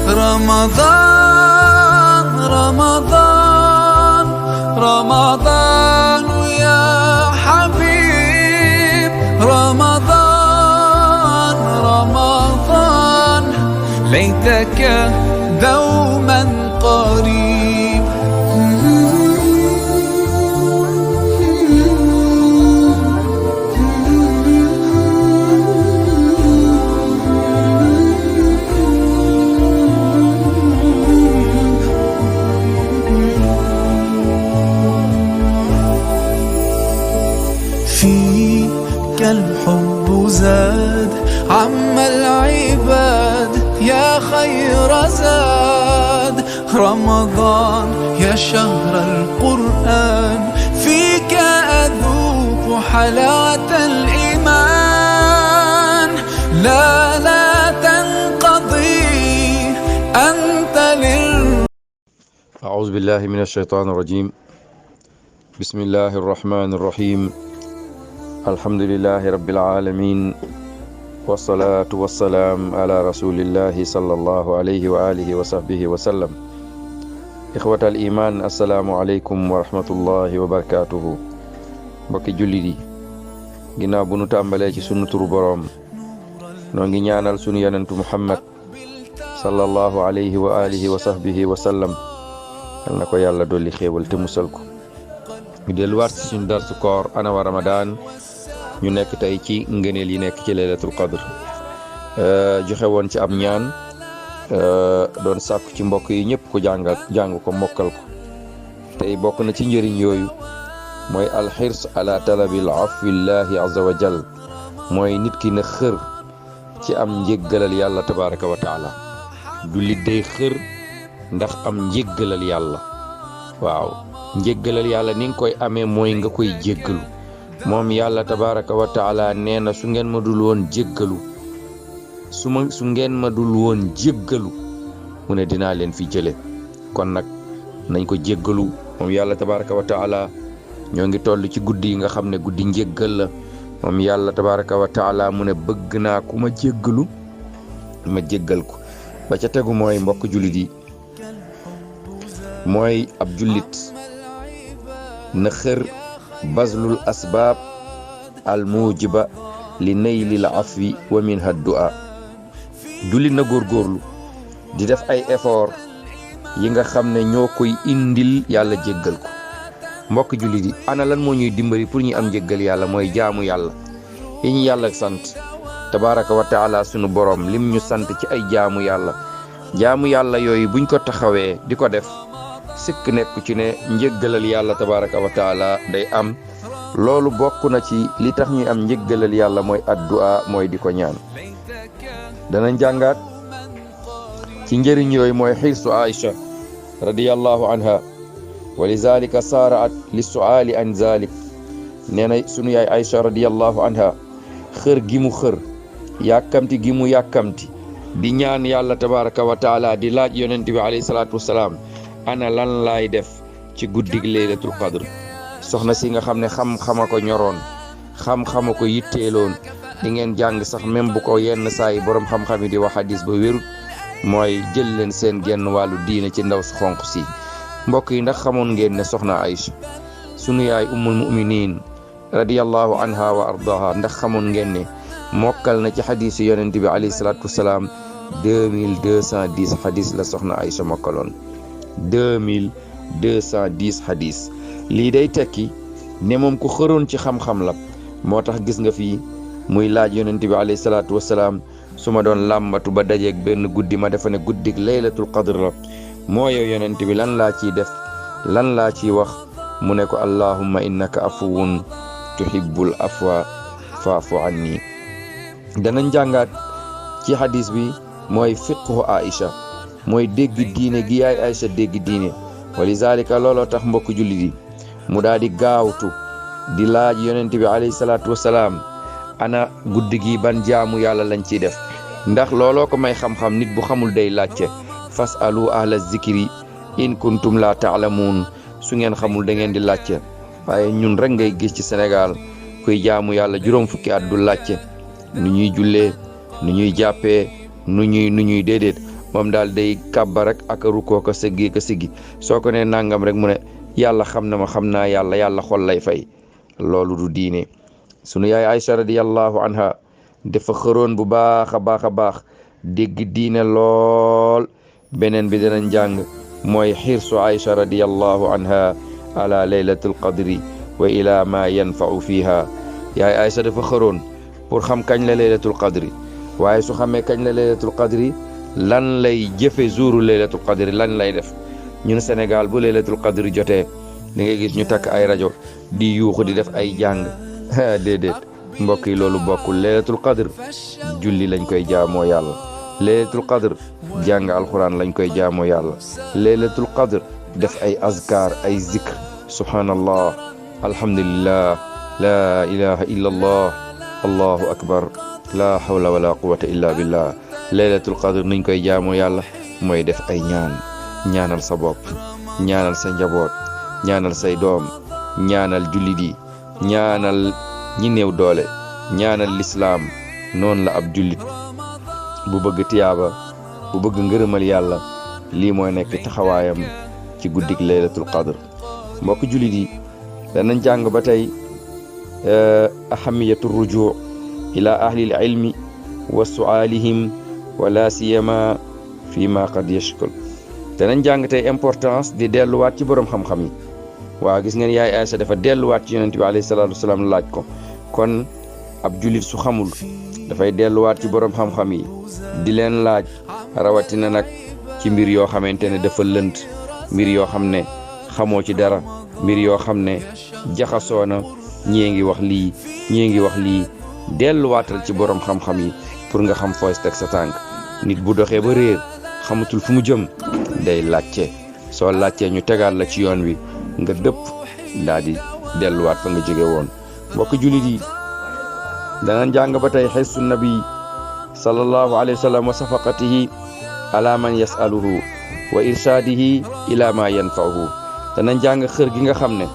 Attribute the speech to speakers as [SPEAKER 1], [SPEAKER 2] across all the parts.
[SPEAKER 1] رمضان رمضان رمضان يا حبيب رمضان رمضان ليتك دوما قريب فيك الحب زاد عم العباد يا خير زاد رمضان يا شهر القرآن فيك أذوق حلاوة الإيمان لا تنقضي أنت
[SPEAKER 2] أعوذ بالله من الشيطان الرجيم بسم الله الرحمن الرحيم الحمد لله رب العالمين والصلاة والسلام على رسول الله صلى الله عليه وآله وصحبه وسلم إخوة الإيمان السلام عليكم ورحمة الله وبركاته mbokki jullit yi ginnaaw bu nu tàmbalee ci sunu turu boroom noo ngi ñaanal sunu yonentu Muhammad sallallahu alayhi wa alihi wa sahbihi wa sallam yal na ko yàlla dolli xéewal te musal ko ñu delluwaat ci suñu darsu koor ana wa Ramadan ñu nekk tey ci ngëneel yi nekk ci laylatul qadr joxe woon ci am ñaan doon sàkku ci mbokk yi ñëpp ko jàng ko mokkal ko tey bokk na ci njëriñ yooyu mooy alxirs ala talabil afwillahi azza wa jal mooy nit ki na xër ci am njéggalal yàlla tabaraka wa taala jullit day xër ndax am njéggalal yàlla waaw njéggalal yàlla ni nga koy amee mooy nga koy jéggalu moom yàlla tabaraka wa taala nee na su ngeen ma dul woon jéggalu su ngeen ma dul woon jéggalu mu ne dinaa leen fi jële kon nag nañ ko jéggalu moom yàlla tabaraka wa taala ñoo ngi toll ci guddi yi nga xam ne guddi njéggal la moom yàlla tabaraka wa taala mu ne bëgg naa ku ma jéggalu ma jéggal ko ba ca tegu mooy mbokk jullit yi mooy ab jullit na xër bazlul asbaab al mujiba li naylil afwi wa minha du'a jullit na góorgóorlu di def ay effort yi nga xam ne ñoo koy indil yàlla jéggal ko mbokk jullit yi ana lan moo ñuy dimbali pour ñu am jéggal yàlla mooy jaamu yàlla yi ñu yàlla sant tabaraka wa taala sunu borom lim ñu sant ci ay jaamu yàlla yooyu buñ ko taxawee di ko def sikk nekku ci ne njéggalal yàlla tabaraka wa taala day am loolu bokk na ci li tax ñuy am njéggalal yàlla mooy addu'a mooy di ko ñaan dana jàngaat ci njëriñ yooyu mooy xirsu Aïcha radiyallahu anha wa lizalika saaraat li su'aali an zalik nee na sunu yaay Aïcha radiyallahu anha xër gi mu xër yàkkamti gi mu yàkkamti di ñaan yàlla tabaraka wa taala di laaj yonent bi alayhi salaatu wasalaam ana lan laay def ci guddig laylatul qadr soxna si nga xam ne xam-xama ko ñoroon xam-xama ko yitteeloon di ngeen jàng sax même bu ko yenn saa yi boroom xam-xam yi di wax hadis ba wérut mooy jël leen seen genn wàllu diine ci ndaw su xonq si mbokk yi ndax xamoon ngeen ne soxna Aïcha sunu yaay ummul muminin radiyallahu anha wa ardaha ndax xamoon ngeen ne mokkal na ci xadisu yonent bi alayhi salaatu wasalaam 2210 xadis la soxna Aïcha mokkaloon 2210 xadis lii day tekki ne moom ku xëroon ci xam-xam la moo tax gis nga fii muy laaj yonent bi alayhi salaatu wasalaam su ma doon làmbatu ba dajeeg benn guddi ma defa ne guddig laylatul qadr la moo yow yonent bi lan laa ciy def lan laa ciy wax mu ne ko allahumma innaka afuwun tuhibbul afwa faafu anni danañ jàngaat ci hadis bi mooy fiqhu Aïcha mooy dégg diine gi yaay Aïcha dégg diine walizalika looloo tax mbokk jullit yi mu daal di gaawtu di laaj yonent bi alayhi salaatu wasalaam ana guddi gi ban jaamu yàlla lañ ciy def ndax looloo ko may xam-xam nit bu xamul day laajte fasalu ahla zikri in kuntum la taalamuun su ngeen xamul da ngeen di laajte waaye ñun rek ngay gis ci Sénégal kuy jaamu yàlla juróom fukki at du laajte nu ñuy jullee nu ñuy jàppee nu ñuy déedéet moom daal day kàbba rek ak rukkoo ko sëggee ko siggi soo ko ne nangam rek mu ne yàlla xam na ma xam naa yàlla xol lay fay. loolu du diine. sunu yaay Aïcha radiyallahu anha dafa xëroon bu baax a baax dégg diine lool. beneen bi dinañ jàng mooy xirsu Aïcha radiyallahu anha ala laylatul qadri wa ila ma yanfa'u fiha. yaay Aïcha dafa xëroon pour xam kañ la laylatul qadri, waaye su xamee kañ la laylatul qadri lan lay jëfe jouru laylatul qadri lan lay def. ñun Sénégal bu laylatul qadri jotee da ngay gis ñu takk ay rajo di yuuxu di def ay jàng déedéet mbokk yi loolu bokkul. laylatul qadr julli lañ koy jaamoo yàlla. laylatul qadr jàng alquran lañ koy jaamoo yàlla. laylatul qadr def ay azkar ay zikr subhanallah alhamdulillah la ilaha illa allah allahu akbar la hawla wala quwwata illa billah. laylatul qadr niñ koy jaamoo yàlla mooy def ay ñaanal sa bopp, ñaanal sa njaboot, ñaanal say doom, ñaanal jullit yi, ñaanal ñi néew doole, ñaanal lislaam. noonu la ab jullit bu bëgg tiyaaba bu bëgg ngërëmal yàlla lii mooy nekk taxawaayam ci guddig laylatul qadr. mbokk jullit yi danañ jàng ba tey ahamiyatu rujuu ila ahlil ilmi wa su'aalihim wa la siyama fi ma qad yashkul. danañ jàng tey importance di delluwaat ci borom xam-xam yi. waaw gis ngeen yaay Aïcha dafa delluwaat ci yonent bi alayhi salaatu wasalaam laaj ko. kon ab jullit su xamul dafay delluwaat ci borom xam-xam yi di leen laaj, rawatina nag ci mbir yoo xamante ne dafa lënt, mbir yoo xam ne xamoo ci dara, mbir yoo xam ne jaxasoo na, ñii ngi wax lii ñii ngi wax lii. delluwaatal ci borom xam-xam yi pour nga xam fooy teg sa tànk. nit bu doxee ba réer xamatul fu mu jëm day laajte. soo laajtee ñu tegaat la ci yoon wi nga dëpp daal di delluwaat fa nga jóge woon. mbokk jullit yi danañ jàng ba tey xessu nabi sallallahu alayhi wa sallam wa safaqatihi ala man yasaluhu wa irshaadihi ila ma yanfa'uhu. danañ jàng xër gi nga xam ne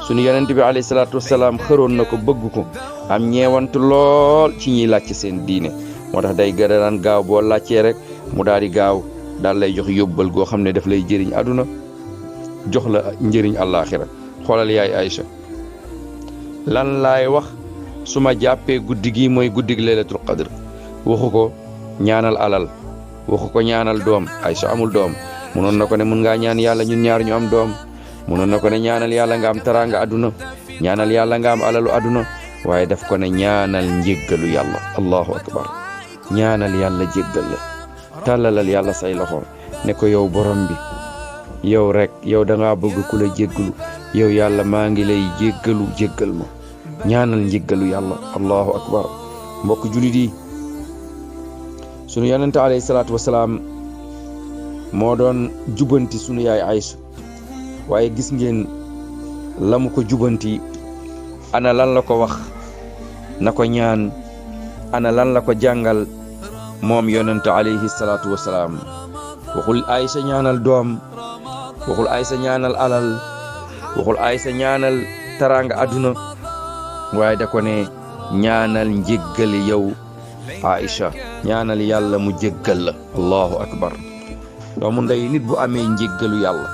[SPEAKER 2] sunu yonent bi alayhi salaatu wasalaam xëroon na ko, bëgg ko, am ñeewant lool ci ñiy laajte seen diine. moo tax day gën a daan gaaw boo laajtee rek mu daal di gaaw daal lay jox yóbbal goo xam ne daf lay jëriñ àdduna jox la njëriñ àllaaxira. xoolal yaay Aïcha lan laay wax su ma jàppee guddi gi mooy guddig laylatul qadr. waxu ko ñaanal alal, waxu ko ñaanal doom. Aïcha amul doom, munoon na ko ne mun ngaa ñaan yàlla ñun ñaar ñu am doom, munoon na ko ne ñaanal yàlla nga am taraanga àdduna, ñaanal yàlla nga am alalu àdduna, waaye daf ko ne ñaanal njéggalu yàlla. allahu akbar. ñaanal yàlla jéggal la, tàllalal yàlla say loxo ne ko yow borom bi, yow rek yow da ngaa bëgg ku la jéggalu, yow yàlla maa ngi lay jéggalu, jéggal ma. ñaanal njéggalu yàlla. allahu akbar. mbokk julit yi sunu yonente alayhi salaatu wasalaam moo doon jubanti sunu yaay Aïcha, waaye gis ngeen la mu ko jubanti ana lan la ko wax na ko ñaan, ana lan la ko jàngal moom yonente alayhi salaatu wasalaam. waxul Aïcha ñaanal doom, waxul Aïcha ñaanal alal, waxul Aïcha ñaanal taraanga àdduna, waaye da ko ne ñaanal njéggal yow Aïcha, ñaanal yàlla mu jéggal la. allahu akbar. doomu ndey nit bu amee njéggalu yàlla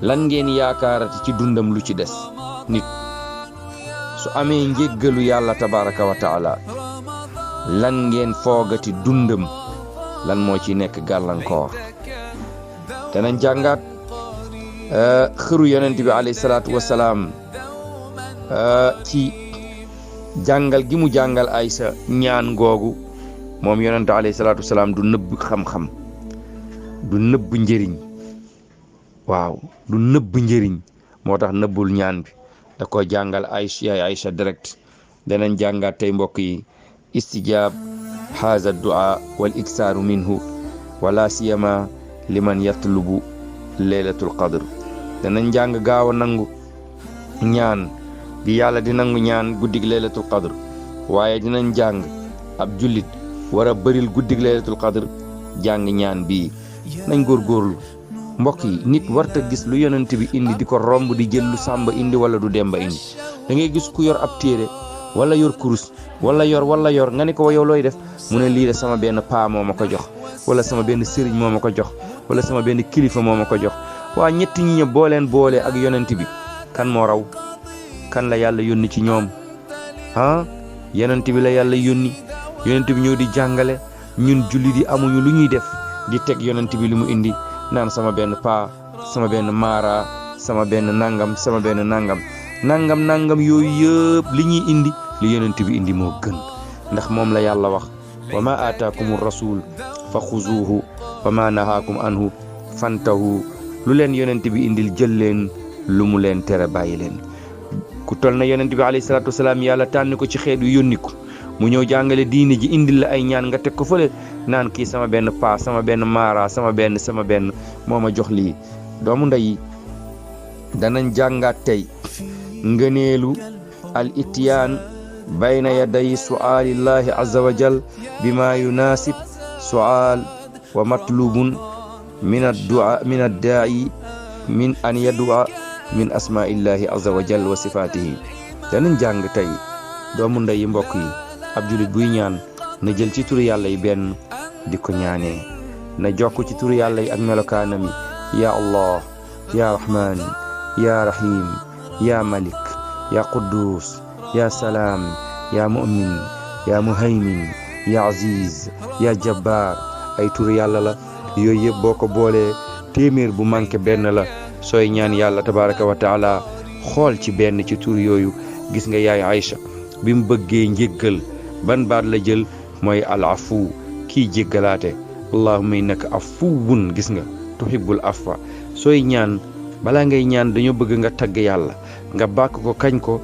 [SPEAKER 2] lan ngeen yaakaarati ci dundam lu ci des? nit su amee njéggalu yàlla tabaraka wa taala lan ngeen foogati dundam lan moo ci nekk gàllankoor? danañ jàngaat xëru yonent bi alayhi salaatu wasalaam ci jàngal gi mu jàngal Aïcha ñaan googu. moom yonent alayhi salaatu wasalaam du nëbb xam-xam, du nëbb njëriñ. waaw du nëbb njëriñ, moo tax nëbbul ñaan bi, da ko jàngal Aïcha direct. danañ jàngaat tey mbokk yi istijaab haza du'a wal iksaaru minhu wala siyama liman yatlubu laylatul qadr. danañ jàng gaaw a nangu ñaan gi yàlla di nangu ñaan guddig laylatul qadr, waaye dinañ jàng ab jullit war a bëril guddig laylatul qadr jàng ñaan bii. nañ góorgóorlu mbokk yi, nit warta gis lu yonent bi indi di ko romb di jël lu sàmba indi wala du demba indi. da ngay gis ku yor ab téere wala yor kurus wala yor nga ne ko yow looy def mu ne lii de sama benn paa moo ma ko jox, wala sama benn sëriñ moo ma ko jox wala sama benn kilifa moo ma ko jox. waa ñetti ñi ñëpp boo leen boole ak yonent bi kan moo raw? kan la yàlla yónni ci ñoom? yonent bi la yàlla yónni. yonent bi ñëw di jàngale, ñun julli di amuñu lu ñuy def di teg yonent bi li mu indi naan sama benn paa, sama benn maara, sama benn nangam, sama benn nangam yooyu yëpp li ñuy indi li yonent bi indi moo gën. ndax moom la yàlla wax wa ma aataakumu rasul fa xuzuuhu wa ma nahaakum anhu fantahu. lu leen yonent bi indil jël leen, lu mu leen tere bàyyi leen. ku tol na yonent bi alayhi salaatu wasalaam yàlla tànn ko ci xeet yu yónni ko mu ñëw jàngale diini ji indil la ay ñaan nga teg ko fële naan kii sama benn paa, sama benn maara, sama benn moo ma jox lii. doomu ndey danañ jàngaat tey ngëneelu al ityaan bayna yaday su'aalillahi azza wa jal bima yunaasib su'aal wa matlubun min ad-daa'i min an yad'a min asma'illahi azza wa jal wa sifaatihi. danañ jàng tey doomu ndey mbokk yi ab julit buy ñaan na jël ci turu yàlla yi benn di ko ñaanee, na jokk ci turu yàlla yi ak melokaanam yi. ya allah, ya rahman, ya rahim, ya malik, ya quddus, ya salaam, ya mu'min, ya muhaymin, ya aziz, ya jabbar. ay turu yàlla la yooyu yëpp boo ko boolee téeméer bu manqué benn la. sooy ñaan yàlla tabaraka wa taala xool ci benn ci tur yooyu. gis nga yaay Aïcha bi mu bëggee njéggal ban baat la jël? mooy al afu, kii jéggalaate. allahumma innaka afuwun. gis nga tuhibbul afwa. sooy ñaan balaa ngay ñaan dañoo bëgg nga tagg yàlla, nga bàkk ko, kañ ko,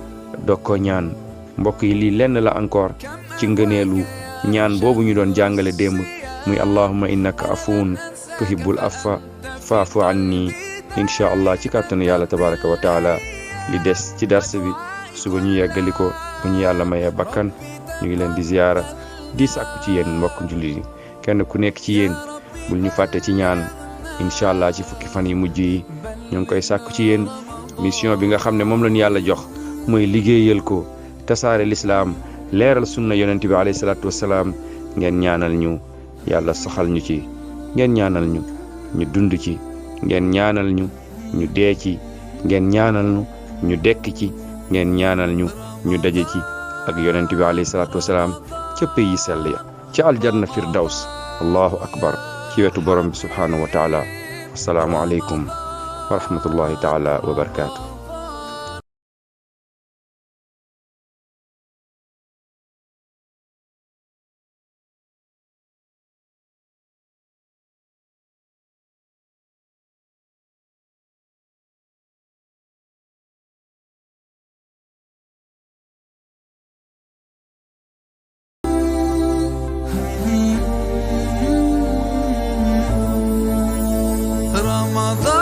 [SPEAKER 2] doog ko ñaan. mbokk yi lii lenn la encore ci ngëneelu ñaan boobu ñu doon jàngale démb muy allahumma innaka afuwun tuhibbul afwa faafu anni. incha allah ci kàttanu yàlla tabaraka wa taala li des ci dars bi suba ñu yeggali ko bu ñu yàlla mayee bakkan. ñu ngi leen di ziyaara di sàkku ci yéen mbokk jullit yi kenn ku nekk ci yéen bul ñu fàtte ci ñaan. incha allah ci fukki fan yi mujj yi ñu ngi koy sàkku ci yéen mission bi nga xam ne moom lañu yàlla jox mooy liggéeyal ko, tasaare lislaam, leeral sunna yonent bi alayhi salaatu wasalaam. ngeen ñaanal ñu yàlla saxal ñu ci, ngeen ñaanal ñu ñu dund ci, ngeen ñaanal ñu ñu dee ci, ngeen ñaanal ñu ñu dekk ci, ngeen ñaanal ñu ñu daje ci ak yonent bi alayhi salaatu wasalaam ca pays sell ya ca aljanna firdaws. allahu akbar ci wetu borom bi subhanahu wa taala. assalaamu aleykum wa rahmatullahi taala wa barakaatu.
[SPEAKER 1] رمضان